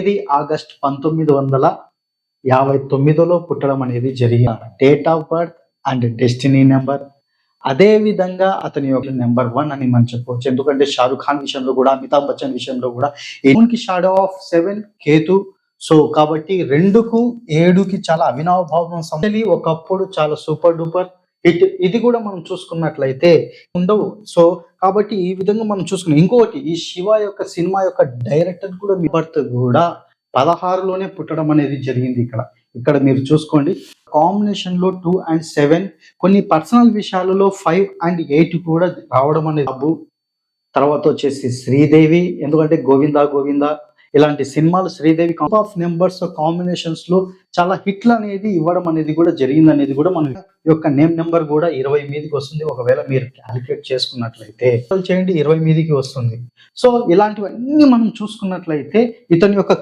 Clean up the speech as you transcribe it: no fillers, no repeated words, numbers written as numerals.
ఇది ఆగస్ట్ 1959లో పుట్టడం అనేది జరిగిన date of birth and destiny number. అదే విధంగా అతని యొక్క నెంబర్ 1 అని మనం చెప్పవచ్చు. ఎందుకంటే షారుఖ్ ఖాన్ విషయంలో కూడా, అమితాబ్ బచ్చన్ విషయంలో కూడా మూన్‌కి షాడో ఆఫ్ 7 కేతు. సో కాబట్టి 2కు 7కి చాలా అవినాభావం ఒకప్పుడు చాలా సూపర్ డూపర్ హిట్. ఇది కూడా మనం చూసుకున్నట్లయితే ఉండవు. సో కాబట్టి ఈ విధంగా మనం చూసుకున్నాం. ఇంకొకటి, ఈ శివ యొక్క సినిమా యొక్క డైరెక్టర్ కూడా బర్త్ కూడా 16లోనే పుట్టడం అనేది జరిగింది. ఇక్కడ మీరు చూసుకోండి, కాంబినేషన్ లో 2 and 7, కొన్ని పర్సనల్ విషయాలలో 5 and 8 కూడా రావడం అనేది బాబు. తర్వాత వచ్చేసి శ్రీదేవి, ఎందుకంటే గోవిందా గోవిందా ఇలాంటి సినిమాలు శ్రీదేవి ఆఫ్ నెంబర్స్ కాంబినేషన్స్ లో చాలా హిట్లు అనేది ఇవ్వడం అనేది కూడా జరిగింది అనేది కూడా మన యొక్క నేమ్ నెంబర్ కూడా 20 మీదకి వస్తుంది. ఒకవేళ మీరు క్యాలిక్యులేట్ చేసుకున్నట్లయితే చేయండి, 20 మీదకి వస్తుంది. సో ఇలాంటివన్నీ మనం చూసుకున్నట్లయితే ఇతని యొక్క